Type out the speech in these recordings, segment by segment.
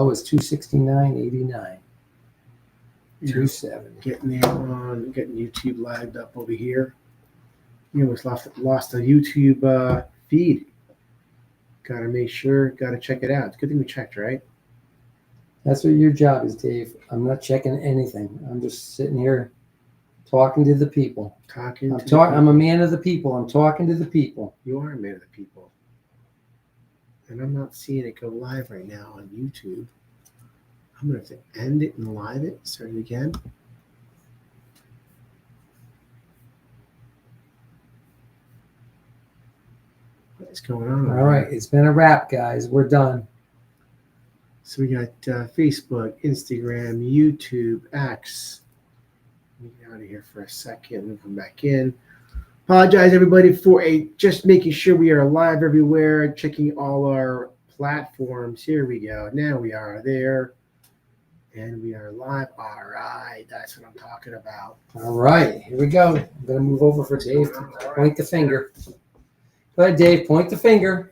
low is 269.89. 270. Getting there on, getting YouTube lagged up over here. You almost lost the YouTube feed. Got to make sure, got to check it out. It's a good thing we checked, right? That's what your job is, Dave. I'm not checking anything. I'm just sitting here talking to the people. I'm a man of the people. I'm talking to the people. You are a man of the people. And I'm not seeing it go live right now on YouTube. I'm going to have to end it and live it. Start it again. What's going on? All right. It's been a wrap, guys. We're done. So we got Facebook, Instagram, YouTube, X. Let me get out of here for a second. We'll come back in. Apologize, everybody, for just making sure we are live everywhere, checking all our platforms. Here we go. Now we are there. And we are live. All right. That's what I'm talking about. All right. Here we go. I'm going to move over for Dave to point the finger. Go ahead, Dave. Point the finger.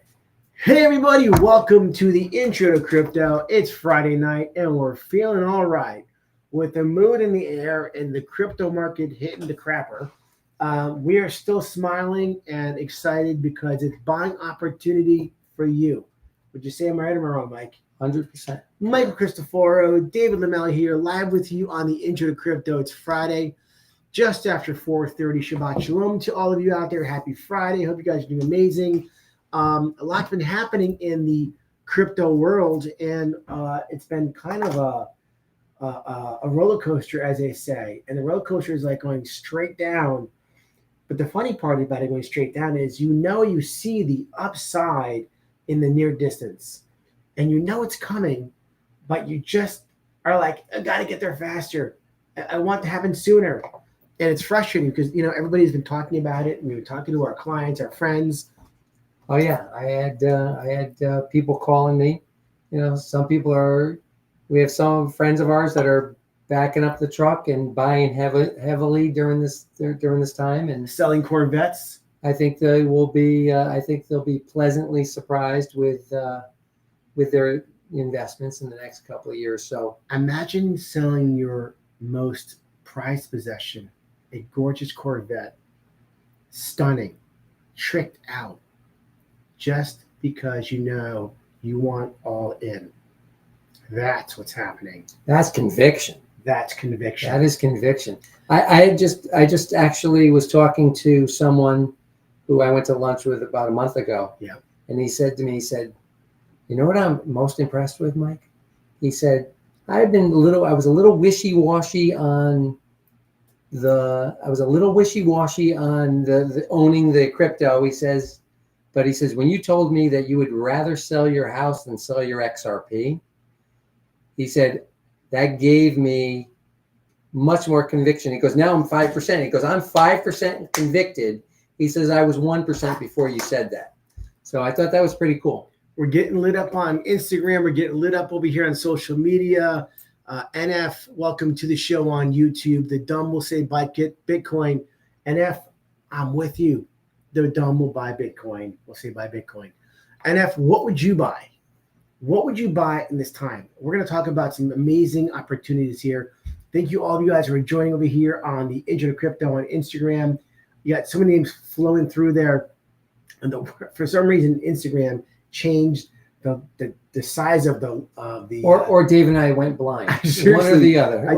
Hey, everybody. Welcome to the Intro to Crypto. It's Friday night, and we're feeling all right with the mood in the air and the crypto market hitting the crapper. We are still smiling and excited because it's buying opportunity for you. Would you say I'm right or am I wrong, Mike? 100%. Michael Cristoforo, David Lamella here, live with you on the Intro to Crypto. It's Friday, just after 4:30. Shabbat Shalom to all of you out there. Happy Friday. Hope you guys are doing amazing. A lot's been happening in the crypto world, and it's been kind of a roller coaster, as they say. And the roller coaster is like going straight down. But the funny part about it going straight down is you see the upside in the near distance. And you know it's coming, but you just are like, I got to get there faster. I want it to happen sooner. And it's frustrating because, everybody's been talking about it. And we were talking to our clients, our friends. Oh, yeah. I had people calling me. We have some friends of ours that are backing up the truck and buying heavily during this time. And selling Corvettes. I think they will be, they'll be pleasantly surprised with their investments in the next couple of years. So imagine selling your most prized possession, a gorgeous Corvette, stunning, tricked out, just because you want all in. That's what's happening. That's conviction. That's conviction. That is conviction. I just actually was talking to someone who I went to lunch with about a month ago. Yeah. And he said to me, you know what I'm most impressed with, Mike? He said, I was a little wishy-washy on the owning the crypto. He says, when you told me that you would rather sell your house than sell your XRP, he said, that gave me much more conviction. He goes, now I'm 5%. He goes, I'm 5% convicted. He says, I was 1% before you said that. So I thought that was pretty cool. We're getting lit up on Instagram. We're getting lit up over here on social media. NF, welcome to the show on YouTube. The dumb will say buy Bitcoin. NF, I'm with you. The dumb will buy Bitcoin. We'll say buy Bitcoin. NF, what would you buy? What would you buy in this time? We're going to talk about some amazing opportunities here. Thank you all of you guys for joining over here on the Intro to Crypto on Instagram. You got so many names flowing through there. And for some reason, Instagram changed the size of the or Dave and I went blind. One or the other. I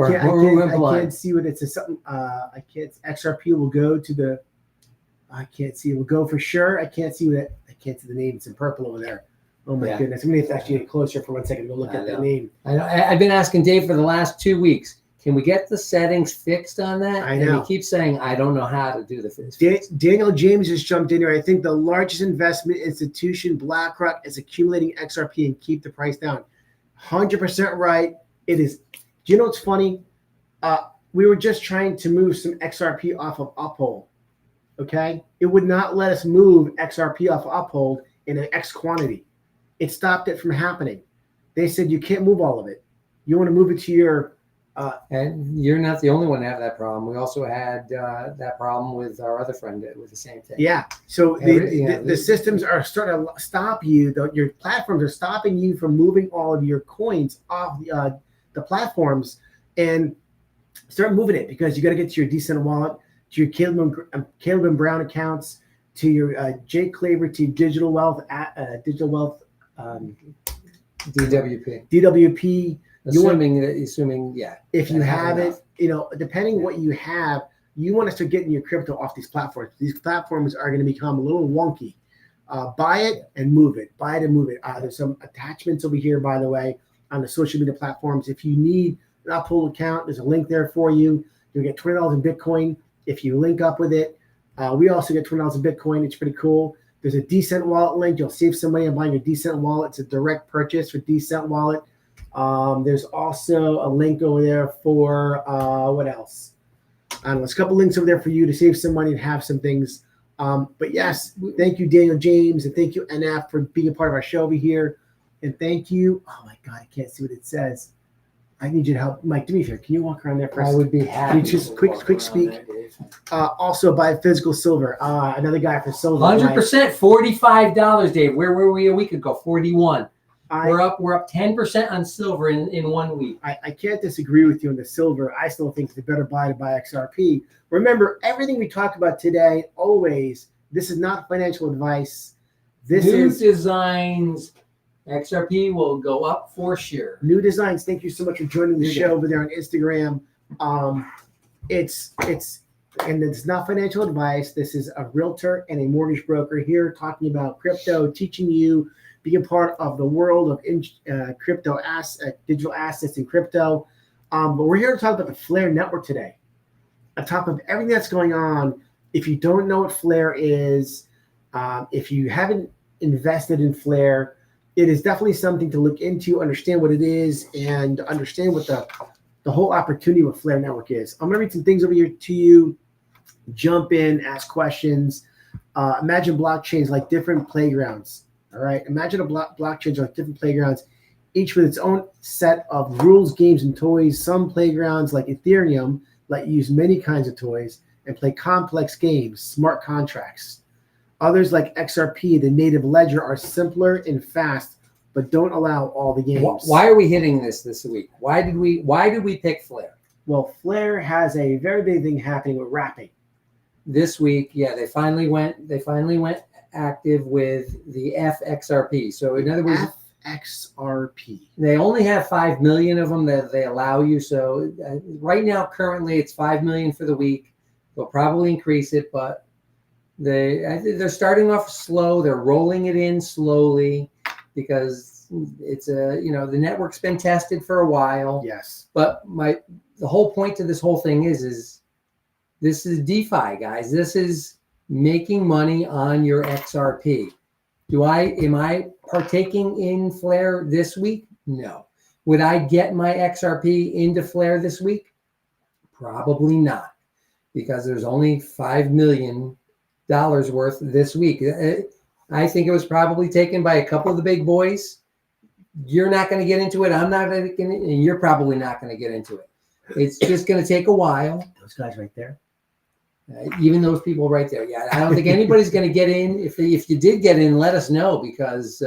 can't see what it's something. I can't. XRP will go to the. I can't see. It will go for sure. I can't see what. I can't see the name. It's in purple over there. Oh my goodness! I'm gonna have to actually get closer for 1 second to go look at that name. I know. I've been asking Dave for the last 2 weeks. Can we get the settings fixed on that? I know. And he keeps saying, I don't know how to do the fix. Daniel James just jumped in here. I think the largest investment institution, BlackRock, is accumulating XRP and keep the price down. 100% right. It is. Do you know what's funny? We were just trying to move some XRP off of Uphold. Okay? It would not let us move XRP off of Uphold in an X quantity. It stopped it from happening. They said you can't move all of it. You want to move it to your And you're not the only one to have that problem. We also had that problem with our other friend with the same thing. Yeah. So the systems are starting to stop you. Your platforms are stopping you from moving all of your coins off the platforms, and start moving it, because you got to get to your decent wallet, to your Caleb and Brown accounts, to your Jake Claver, to Digital Wealth, DWP. Assuming, yeah. If you have it, depending what you have, you want to start getting your crypto off these platforms. These platforms are going to become a little wonky. Buy it and move it. Buy it and move it. There's some attachments over here, by the way, on the social media platforms. If you need an Uphold account, there's a link there for you. You'll get $20 in Bitcoin if you link up with it. We also get $20 in Bitcoin. It's pretty cool. There's a Decent Wallet link. You'll save some money on buying a Decent Wallet. It's a direct purchase for Decent Wallet. There's also a link over there for what else? I don't know. There's a couple links over there for you to save some money and have some things. But yes, thank you, Daniel James, and thank you, NF, for being a part of our show over here. And thank you. Oh my God, I can't see what it says. I need you to help, Mike. Do me a favor. Can you walk around there for us? I would be happy. Can you just quick speak. Also, buy physical silver. Another guy for silver. 100%, $45, Dave. Where were we a week ago? 41. We're up 10% on silver in 1 week. I can't disagree with you on the silver. I still think it's a better buy to buy XRP. Remember, everything we talk about today, always, this is not financial advice. This is designs. XRP will go up for sure. New designs. Thank you so much for joining the show over there on Instagram. It's not financial advice. This is a realtor and a mortgage broker here talking about crypto, teaching you, being a part of the world of crypto digital assets and crypto. But we're here to talk about the Flare network today. On top of everything that's going on, if you don't know what Flare is, if you haven't invested in Flare, it is definitely something to look into, understand what it is, and understand what the whole opportunity with Flare network is. I'm going to read some things over here to you. Jump in, ask questions. Imagine blockchains like different playgrounds. All right. Imagine blockchains like different playgrounds, each with its own set of rules, games, and toys. Some playgrounds like Ethereum let you use many kinds of toys and play complex games, smart contracts. Others like XRP, the native ledger, are simpler and fast, but don't allow all the games. Why are we hitting this week? Why did we pick Flare? Well, Flare has a very big thing happening with wrapping. This week, yeah, they finally went active with the FXRP. So in other words, FXRP. They only have 5 million of them that they allow you. So right now, currently, it's 5 million for the week. They'll probably increase it, but they're starting off slow. They're rolling it in slowly because it's the network's been tested for a while. Yes. But the whole point to this whole thing is this is DeFi, guys. This is making money on your XRP. Am I partaking in Flare this week? No. Would I get my XRP into Flare this week? Probably not, because there's only $5 million worth this week. I think it was probably taken by a couple of the big boys. You're not going to get into it. I'm not going to, and you're probably not going to get into it. It's just going to take a while. Those guys right there. Even those people right there. Yeah, I don't think anybody's going to get in. If you did get in, let us know, because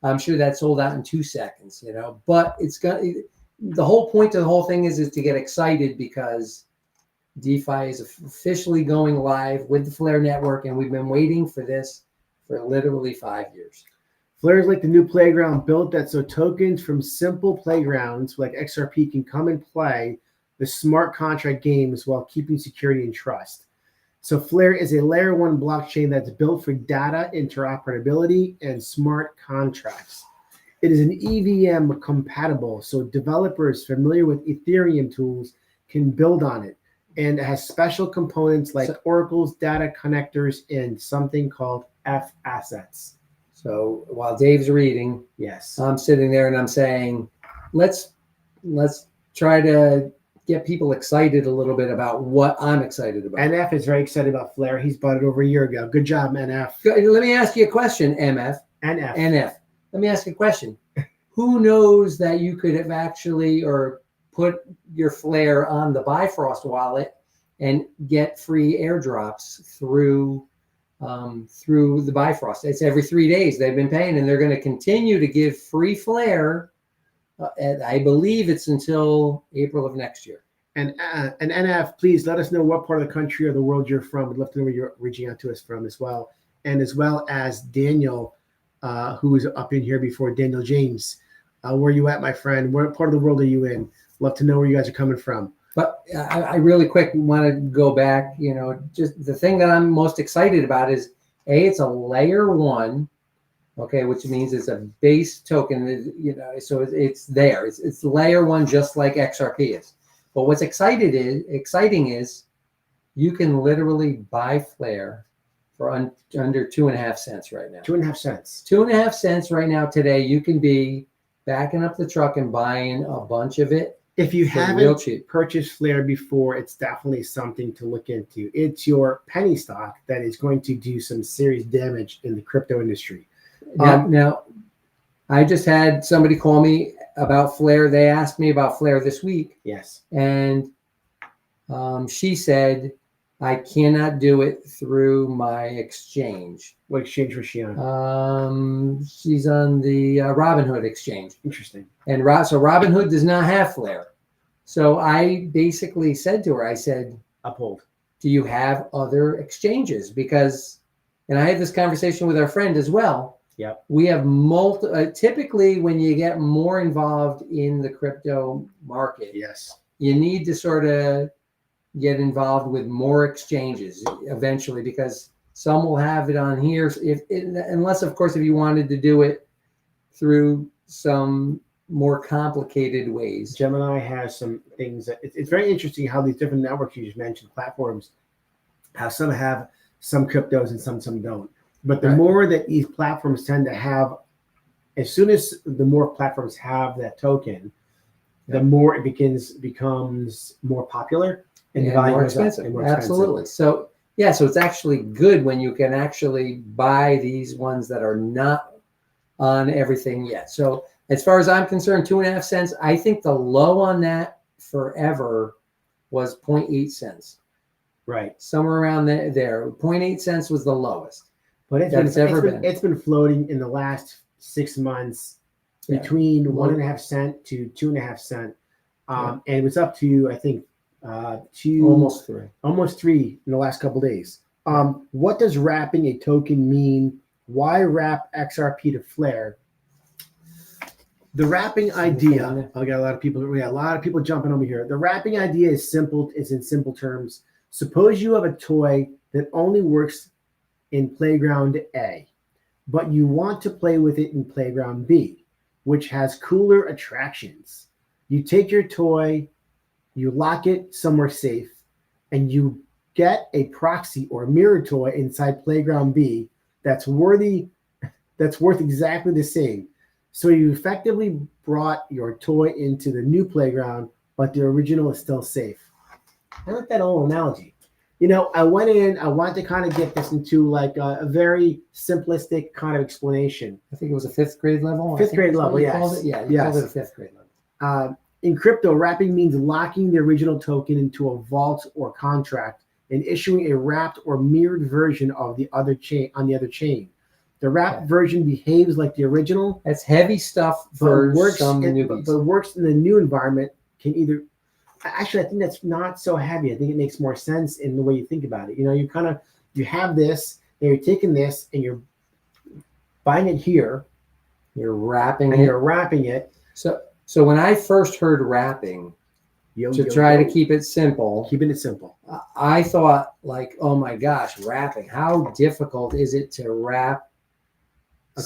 I'm sure that sold out in 2 seconds. But the whole point of the whole thing is to get excited, because DeFi is officially going live with the Flare network, and we've been waiting for this for literally 5 years. Flare is like the new playground built that so tokens from simple playgrounds like XRP can come and play the smart contract games while keeping security and trust. So Flare is a layer 1 blockchain that's built for data interoperability and smart contracts. It is an EVM compatible, so developers familiar with Ethereum tools can build on it. And it has special components like oracles, data connectors, and something called F assets. So while Dave's reading, yes, I'm sitting there and I'm saying, let's try to get people excited a little bit about what I'm excited about. NF is very excited about Flare. He's bought it over a year ago. Good job, NF. Let me ask you a question, MF. NF. Let me ask you a question. Who knows that you could have actually, or put your Flare on the Bifrost wallet and get free airdrops through the Bifrost. It's every 3 days they've been paying, and they're going to continue to give free Flare. And I believe it's until April of next year. And NF, please let us know what part of the country or the world you're from. We'd love to know where you're reaching out to us from as well. And as well as Daniel, who was up in here before, Daniel James. Where are you at, my friend? What part of the world are you in? Love to know where you guys are coming from. But I really quick want to go back. Just the thing that I'm most excited about is, it's a layer 1, okay, which means it's a base token. So it's there. It's layer 1, just like XRP is. But what's exciting is you can literally buy Flare for under 2.5 cents right now. 2.5 cents. 2.5 cents right now today. You can be backing up the truck and buying a bunch of it. If you haven't purchased Flare before, it's definitely something to look into. It's your penny stock that is going to do some serious damage in the crypto industry. Now, I just had somebody call me about Flare. They asked me about Flare this week. Yes. And she said, I cannot do it through my exchange. What exchange was she on? She's on the Robinhood exchange. Interesting. And so Robinhood does not have Flare. So I basically said to her, I said, Uphold. Do you have other exchanges? Because, and I had this conversation with our friend as well. Yep. We have typically when you get more involved in the crypto market, yes, you need to sort of get involved with more exchanges eventually, because some will have it on here. Unless, of course, if you wanted to do it through some more complicated ways. Gemini has some things that it's very interesting how these different networks you just mentioned, platforms, how some have some cryptos and some don't. But the more that these platforms tend to have, as soon as the more platforms have that token, the more it becomes more popular and more expensive. Absolutely. So so it's actually good when you can actually buy these ones that are not on everything yet. So as far as I'm concerned, 2.5 cents. I think the low on that forever was 0.8 cents. Right. Somewhere around there. 0.8 cents was the lowest. But it's been floating in the last 6 months between 1.5 cent to 2.5 cent. And it was up to, I think, almost three in the last couple of days. What does wrapping a token mean? Why wrap XRP to Flare? The wrapping idea, I got a lot of people jumping over here. The wrapping idea is simple. It's in simple terms. Suppose you have a toy that only works in playground A, but you want to play with it in playground B, which has cooler attractions. You take your toy, you lock it somewhere safe, and you get a proxy or mirror toy inside playground B that's worth exactly the same. So you effectively brought your toy into the new playground, but the original is still safe. I like that old analogy. I wanted to kind of get this into like a very simplistic kind of explanation. I think it was a 5th grade level. Fifth grade level, yes. Called it a 5th grade level. In crypto, wrapping means locking the original token into a vault or contract and issuing a wrapped or mirrored version of the other chain on the other chain. The wrapped version behaves like the original. That's heavy stuff for some newbies. But works in the new environment. Actually, I think that's not so heavy. I think it makes more sense in the way you think about it. You have this, and you're taking this, and you're buying it here. You're wrapping it. So when I first heard wrapping, try to keep it simple. Keeping it simple. I thought like, oh my gosh, wrapping. How difficult is it to wrap a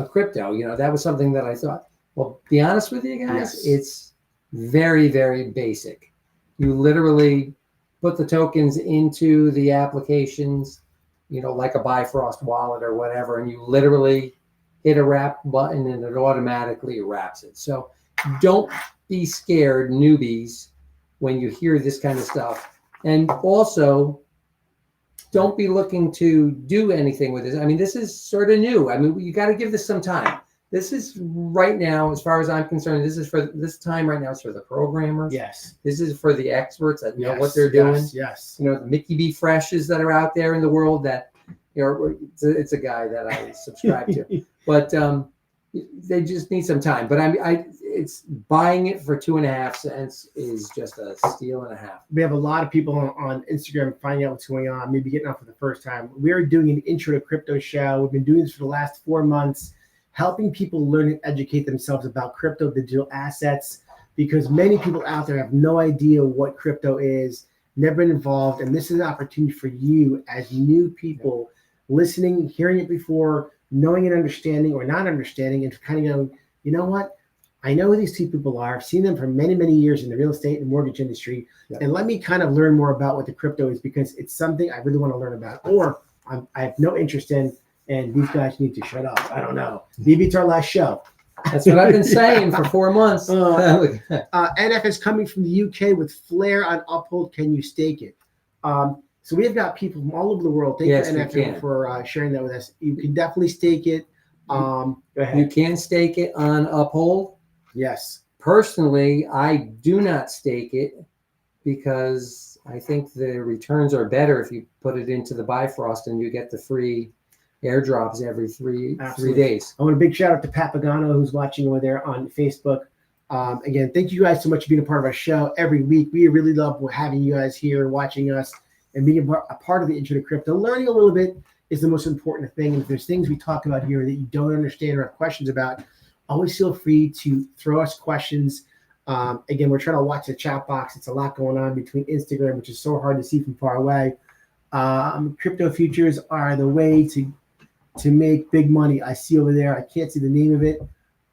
crypto? That was something that I thought. Well, be honest with you guys, it's very, very basic. You literally put the tokens into the applications, like a Bifrost wallet or whatever, and you literally hit a wrap button and it automatically wraps it. So don't be scared, newbies, when you hear this kind of stuff. And also, don't be looking to do anything with this. I mean, this is sort of new. I mean, you got to give this some time. This is right now, as far as I'm concerned, this is for this time right now. It's for the programmers. Yes. This is for the experts that know Yes, what they're doing. Yes. You know, the Mickey B. Freshes that are out there in the world that, you know, it's a guy that I subscribe to. But they just need some time. But it's buying it for 2.5 cents is just a steal and a half. We have a lot of people on Instagram finding out what's going on, maybe getting on for the first time. We're doing an intro to crypto show. We've been doing this for the last 4 months, helping people learn and educate themselves about crypto digital assets, because many people out there have no idea what crypto is, never been involved. And this is an opportunity for you as new people listening, hearing it before, knowing and understanding or not understanding, and kind of going, you know what? I know who these two people are. I've seen them for many, many years in the real estate and mortgage industry. Yeah. And let me kind of learn more about what the crypto is, because it's something I really want to learn about, or I have no interest in, and these guys need to shut up. I don't know. Maybe it's our last show. That's what I've been saying for 4 months. NF is coming from the UK with Flare on Uphold. Can you stake it? So we've got people from all over the world. Thank you, NF, for sharing that with us. You can definitely stake it. Go ahead. You can stake it on Uphold. Yes. Personally, I do not stake it because I think the returns are better if you put it into the Bifrost and you get the free airdrops every three days. I want a big shout out to Papagano, who's watching over there on Facebook. Again, thank you guys so much for being a part of our show every week. We really love having you guys here, watching us, and being a part of the Intro to Crypto. Learning a little bit is the most important thing. And if there's things we talk about here that you don't understand or have questions about, always feel free to throw us questions. Again, we're trying to watch the chat box. It's a lot going on between Instagram, which is so hard to see from far away. Crypto futures are the way to make big money. I see over there. I can't see the name of it.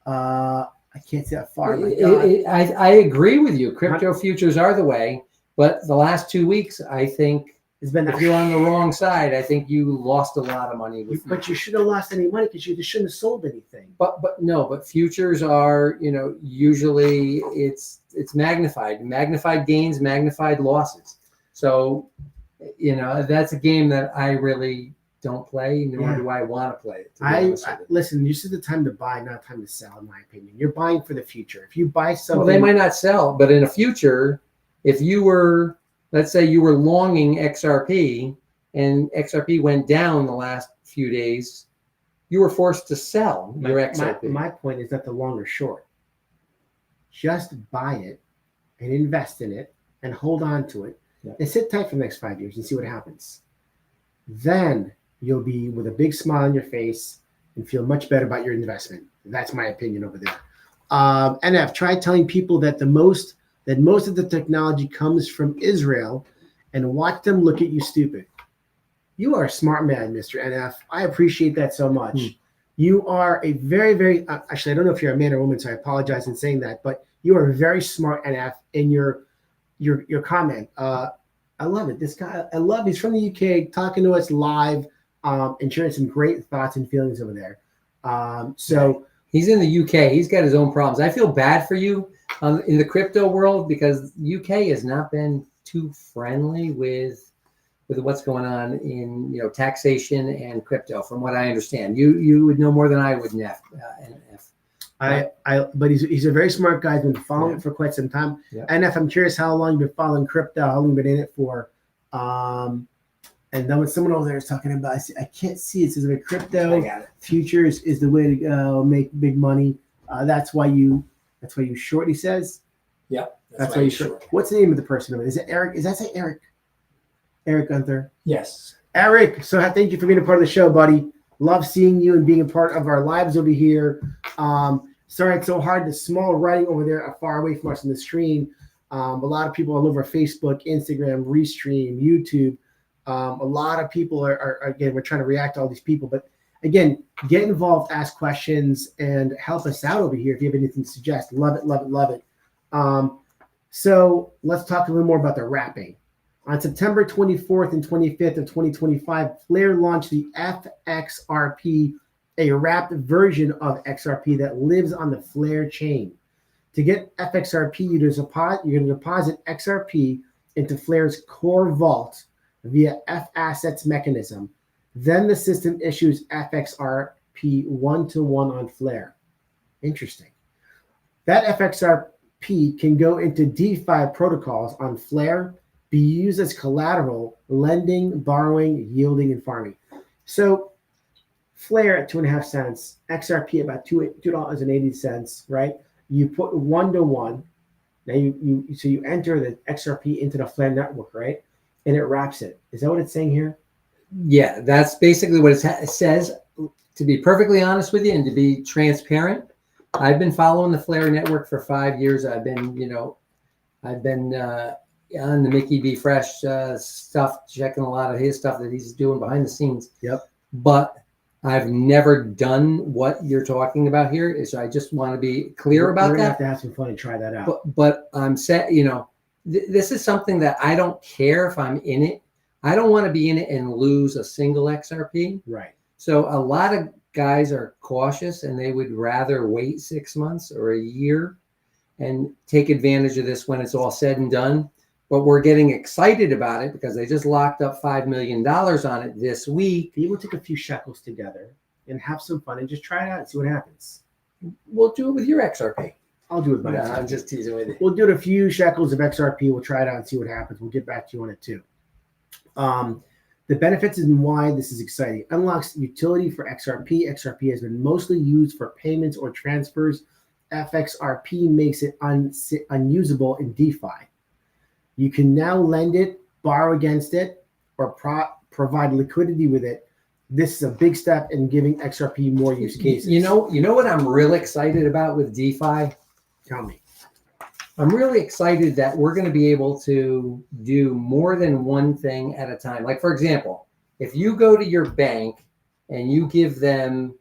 I can't see that far. I agree with you. Crypto futures are the way. But the last 2 weeks, I think, if you're on the wrong side, I think you lost a lot of money. But you shouldn't have lost any money because you shouldn't have sold anything. But futures are, usually it's magnified gains, magnified losses. So, that's a game that I really don't play, nor do I want to play it. Listen, this is the time to buy, not time to sell, in my opinion. You're buying for the future. If you buy something, well, they might not sell, but in a future, if you were, let's say you were longing XRP and XRP went down the last few days, you were forced to sell your XRP. My point is not the long or short. Just buy it and invest in it and hold on to it and sit tight for the next 5 years and see what happens. Then you'll be with a big smile on your face and feel much better about your investment. That's my opinion over there. And I've tried telling people that most of the technology comes from Israel, and watch them look at you stupid. You are a smart man, Mr. NF. I appreciate that so much. You are a very, very, actually, I don't know if you're a man or woman, so I apologize in saying that, but you are very smart, NF, in your comment. I love it. This guy, he's from the UK, talking to us live, and sharing some great thoughts and feelings over there. So he's in the UK. He's got his own problems. I feel bad for you in the crypto world, because UK has not been too friendly with what's going on in taxation and crypto. From what I understand, you would know more than I would, NF. But he's a very smart guy. He's been following it for quite some time. NF, I'm curious how long you've been following crypto, how long you've been in it for. And then when someone over there is talking about, I can't see it. It says crypto futures is the way to go make big money. That's why you short, he says. Yeah. That's why you short. What's the name of the person? Is it Eric? Is that say Eric? Eric Gunther? Yes. Eric, so thank you for being a part of the show, buddy. Love seeing you and being a part of our lives over here. Sorry it's so hard. The small writing over there far away from us on the screen. A lot of people all over Facebook, Instagram, Restream, YouTube. A lot of people are again, we're trying to react to all these people. But again, get involved, ask questions, and help us out over here if you have anything to suggest. Love it, love it, love it. So let's talk a little more about the wrapping. On September 24th and 25th of 2025, Flare launched the FXRP, a wrapped version of XRP that lives on the Flare chain. To get FXRP, you're going to deposit XRP into Flare's core vault via F-Assets mechanism. Then the system issues FXRP 1-to-1 on Flare. Interesting. That FXRP can go into DeFi protocols on Flare, be used as collateral, lending, borrowing, yielding, and farming. So Flare at 2.5 cents, XRP about $2.80, right? You put 1-to-1. Now you enter the XRP into the Flare network, right? And it wraps it. Is that what it's saying here? Yeah, that's basically what it says. To be perfectly honest with you and to be transparent, I've been following the Flare network for 5 years. I've been on the Mickey B. Fresh stuff, checking a lot of his stuff that he's doing behind the scenes. Yep. But I've never done what you're talking about here. So I just want to be clear about We're gonna that. have to have some fun and try that out. But I'm set. This is something that I don't care if I'm in it. I don't want to be in it and lose a single XRP. Right. So a lot of guys are cautious and they would rather wait 6 months or a year and take advantage of this when it's all said and done. But we're getting excited about it because they just locked up $5 million on it this week. People take a few shekels together and have some fun and just try it out and see what happens. We'll do it with your XRP. I'll do it with mine. No, I'm just teasing with you. We'll do it a few shekels of XRP. We'll try it out and see what happens. We'll get back to you on it too. The benefits and why this is exciting. Unlocks utility for XRP. XRP has been mostly used for payments or transfers. FXRP makes it unusable in DeFi. You can now lend it, borrow against it, or provide liquidity with it. This is a big step in giving XRP more use cases. You know what I'm really excited about with DeFi? Tell me. I'm really excited that we're going to be able to do more than one thing at a time. Like, for example, if you go to your bank and you give them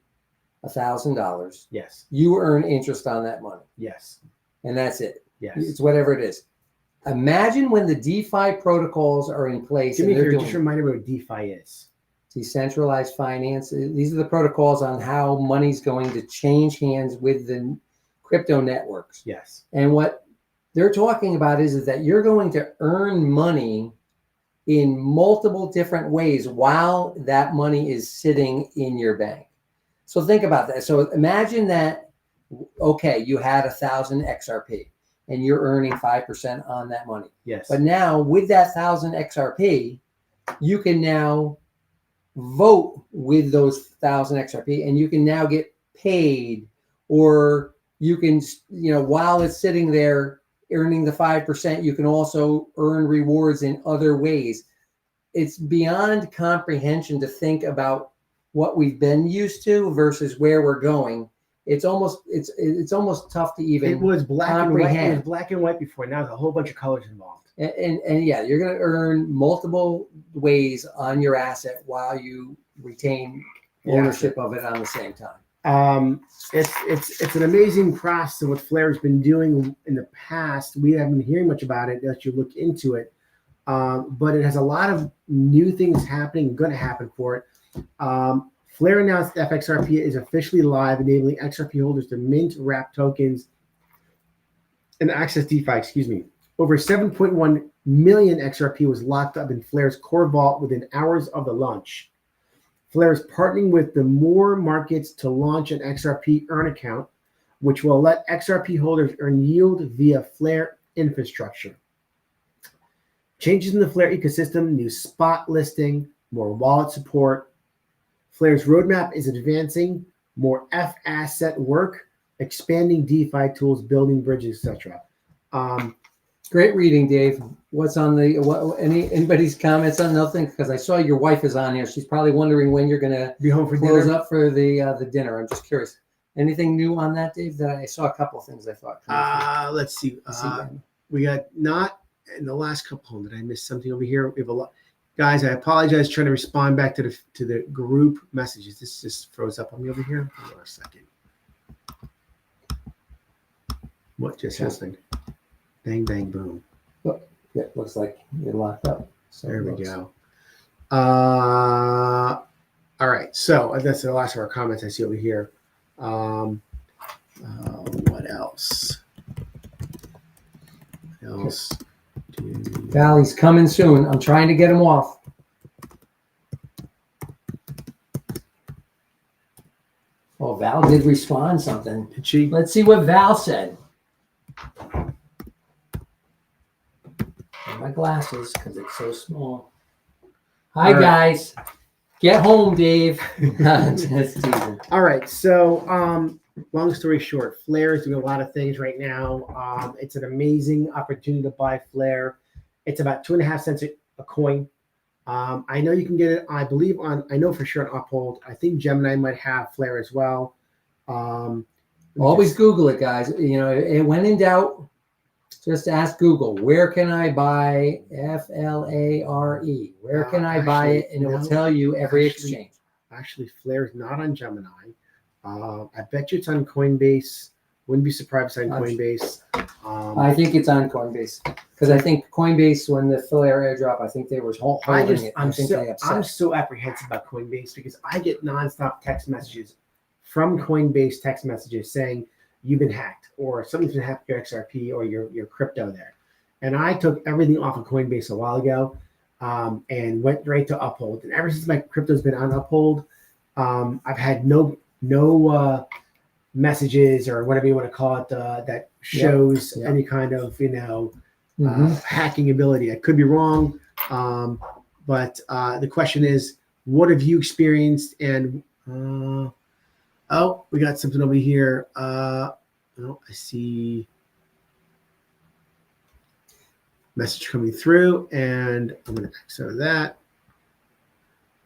$1,000, yes, you earn interest on that money. Yes. And that's it. Yes. It's whatever it is. Imagine when the DeFi protocols are in place. Give me just remind me what DeFi is. Decentralized finance. These are the protocols on how money's going to change hands with the crypto networks. Yes. And what they're talking about is that you're going to earn money in multiple different ways while that money is sitting in your bank. So think about that. So imagine that, okay, you had 1,000 XRP and you're earning 5% on that money. Yes. But now with that 1,000 XRP, you can now vote with those 1,000 XRP and you can now get paid, or you can, while it's sitting there earning the 5%, you can also earn rewards in other ways. It's beyond comprehension to think about what we've been used to versus where we're going. It's almost tough to even It was black comprehend. and white. It was black and white before. Now there's a whole bunch of colors involved. And yeah, you're going to earn multiple ways on your asset while you retain ownership of it on the same time. It's an amazing process of what Flare's been doing in the past. We haven't been hearing much about it. That you look into it, but it has a lot of new things happening, going to happen for it. Flare announced FXRP is officially live, enabling XRP holders to mint, wrap tokens, and access DeFi. Excuse me. Over 7.1 million XRP was locked up in Flare's core vault within hours of the launch. Flare is partnering with the More Markets to launch an XRP Earn account, which will let XRP holders earn yield via Flare infrastructure. Changes in the Flare ecosystem, new spot listing, more wallet support. Flare's roadmap is advancing, more F asset work, expanding DeFi tools, building bridges, etc. Great reading, Dave. What's on anybody's comments on nothing? Because I saw your wife is on here. She's probably wondering when you're going to be home for close dinner. Up for the dinner. I'm just curious. Anything new on that, Dave? That I saw a couple of things I thought. Let's see. We got not in the last couple. Did I miss something over here? We have a lot. Guys, I apologize trying to respond back to the group messages. This just froze up on me over here. Hold on a second. What just happened? Bang, bang, boom. Oh, yeah, looks like you're locked up. So there we go. All right. So that's the last of our comments I see over here. What else? Valley's coming soon. I'm trying to get him off. Oh, Val did respond something. Did she? Let's see what Val said. My glasses because it's so small. Hi, All right. guys. Get home, Dave. Just teasing. All right. So, long story short, Flare is doing a lot of things right now. It's an amazing opportunity to buy Flare. It's about 2.5 cents a coin. I know you can get it, I believe, I know for sure on Uphold. I think Gemini might have Flare as well. Always Google it, guys. You know, when in doubt, just ask Google, where can I buy FLARE? Where can I buy it? And it will tell you every exchange. Actually, Flare is not on Gemini. I bet you it's on Coinbase. Wouldn't be surprised if it's on Coinbase. I think it's on Coinbase because I think Coinbase, when the Flare airdrop, I think they were holding it. I'm so apprehensive about Coinbase because I get nonstop text messages from Coinbase text messages saying you've been hacked or something's been hacked with your XRP or your crypto there. And I took everything off of Coinbase a while ago and went right to Uphold. And ever since my crypto's been on Uphold, I've had no messages or whatever you want to call it that shows any kind of hacking ability. I could be wrong, but the question is, what have you experienced? And we got something over here. I see message coming through, and I'm going to X out of that.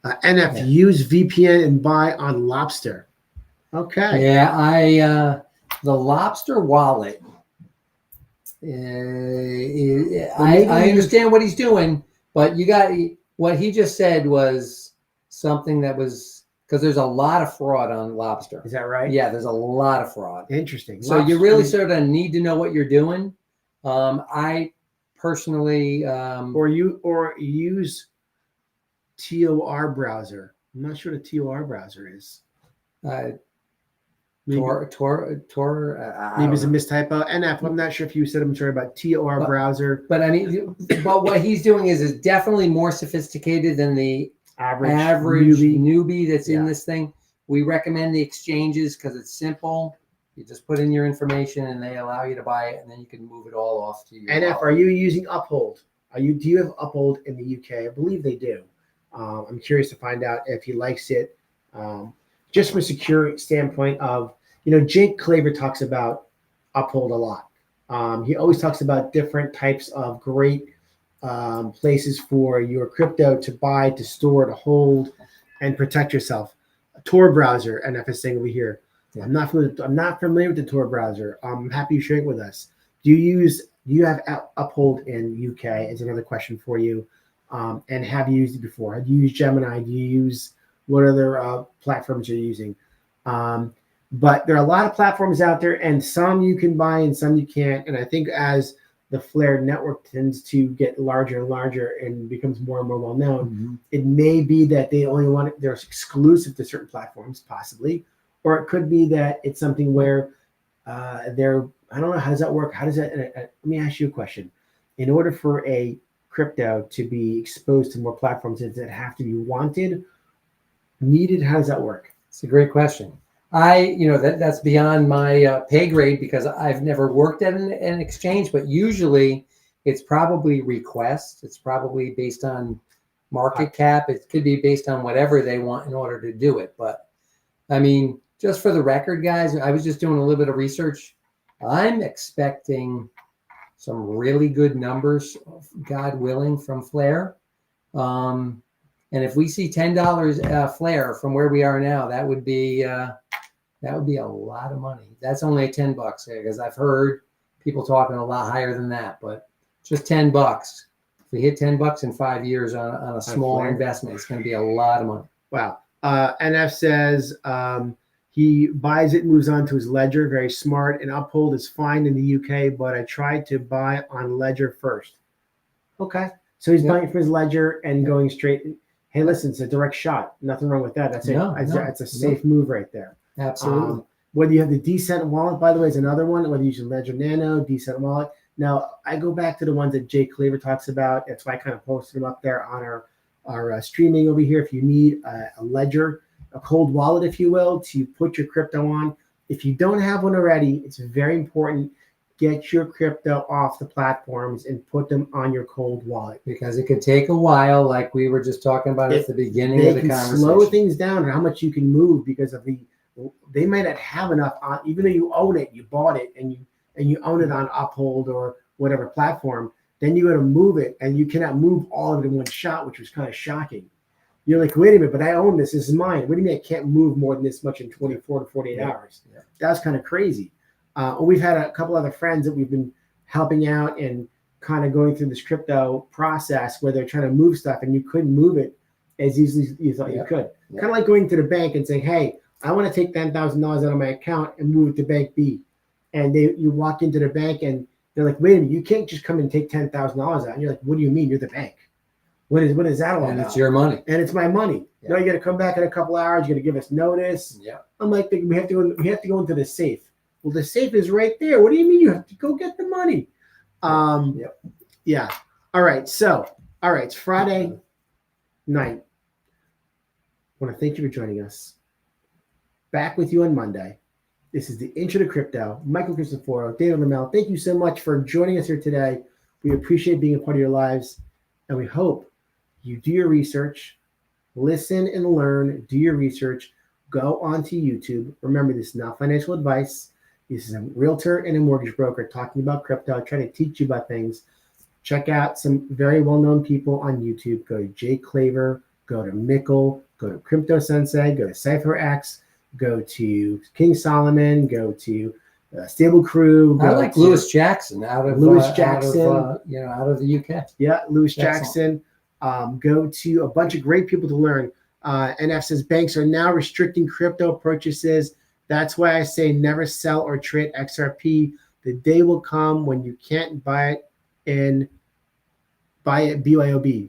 NF, use VPN and buy on Lobster. Okay. Yeah, the Lobster wallet. I understand what he's doing, but what he just said was something that was because there's a lot of fraud on Lobster. Is that right? Yeah, there's a lot of fraud. Interesting. So you really sort of need to know what you're doing. I personally, or use TOR browser. I'm not sure what a TOR browser is. Maybe it's a mistypo. NF, I'm not sure if you said I'm sorry about TOR browser. But I mean, but what he's doing is definitely more sophisticated than the average newbie that's in this thing. We recommend the exchanges because it's simple. You just put in your information and they allow you to buy it, and then you can move it all off to your NF, wallet. Are you using Uphold? Do you have Uphold in the UK? I believe they do. I'm curious to find out if he likes it. Just from a secure standpoint of, Jake Claver talks about Uphold a lot. He always talks about different types of great places for your crypto to buy, to store, to hold, and protect yourself. A Tor browser, NF is saying over here. Yeah. I'm not familiar with the Tor browser. I'm happy you sharing it with us. Do you have Uphold in UK? Is another question for you. And have you used it before? Have you used Gemini? Do you use what other platforms you're using? But there are a lot of platforms out there, and some you can buy and some you can't. And I think as the Flare network tends to get larger and larger and becomes more and more well known, it may be that they're exclusive to certain platforms, possibly, or it could be that it's something where I don't know, how does that work? Let me ask you a question. In order for a crypto to be exposed to more platforms, does it have to be wanted, needed? How does that work? It's a great question. That's beyond my pay grade because I've never worked at an exchange, but usually it's probably request. It's probably based on market cap. It could be based on whatever they want in order to do it. But I mean, just for the record, guys, I was just doing a little bit of research. I'm expecting some really good numbers, God willing, from Flare. And if we see $10 Flare from where we are now, that would be a lot of money. That's only $10 because I've heard people talking a lot higher than that, but just $10. If we hit $10 in 5 years on a small investment, it's going to be a lot of money. Wow. NF says he buys it, moves on to his Ledger. Very smart. And Uphold is fine in the UK, but I tried to buy on Ledger first. Okay. So he's buying for his Ledger and going straight. Hey, listen, it's a direct shot. Nothing wrong with that. That's it's a safe move right there. Absolutely. Whether you have the Decent wallet, by the way, is another one. Whether you use Ledger Nano, Decent wallet. Now, I go back to the ones that Jake Claver talks about. That's why I kind of posted them up there on our streaming over here. If you need a Ledger a cold wallet, if you will, to put your crypto on. If you don't have one already, it's very important. Get your crypto off the platforms and put them on your cold wallet. Because it could take a while, like we were just talking about at the beginning of the conversation. Slow things down and how much you can move because of they might not have enough on, even though you own it, you bought it, and you own it on Uphold or whatever platform. Then you got to move it, and you cannot move all of it in one shot, which was kind of shocking. You're like, wait a minute, but I own this. This is mine. What do you mean I can't move more than this much in 24 to 48 hours? Yeah. That's kind of crazy. We've had a couple other friends that we've been helping out and kind of going through this crypto process where they're trying to move stuff, and you couldn't move it as easily as you thought you could. Kind of like going to the bank and saying, hey, I want to take $10,000 out of my account and move it to bank B. And you walk into the bank and they're like, wait a minute, you can't just come and take $10,000 out. And you're like, what do you mean? You're the bank. What is that all about? And it's your money. And it's my money. Yeah. No, you got to come back in a couple hours. You got to give us notice. Yeah. I'm like, we have to go into the safe. Well, the safe is right there. What do you mean you have to go get the money? Yeah. All right. It's Friday night. I want to thank you for joining us. Back with you on Monday. This is the Intro to Crypto. Michael Cristoforo, David Lamel. Thank you so much for joining us here today. We appreciate being a part of your lives, and we hope you do your research, listen and learn, do your research, go onto YouTube. Remember, this is not financial advice. This is a realtor and a mortgage broker talking about crypto, trying to teach you about things. Check out some very well-known people on YouTube. Go to Jay Claver, go to Mickle, go to Crypto Sensei, go to CypherX, go to King Solomon, go to Stable Crew. I like Lewis Jackson out of the UK. Yeah, Lewis Jackson. Go to a bunch of great people to learn. NF says banks are now restricting crypto purchases. That's why I say never sell or trade XRP. The day will come when you can't buy it BYOB.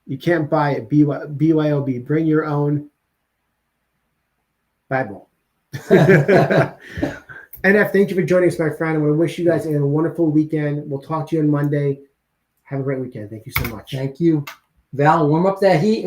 You can't buy it BYOB. Bring your own Bible. NF, thank you for joining us, my friend. I want to wish you guys a wonderful weekend. We'll talk to you on Monday. Have a great weekend. Thank you so much. Thank you. Val, warm up that heat.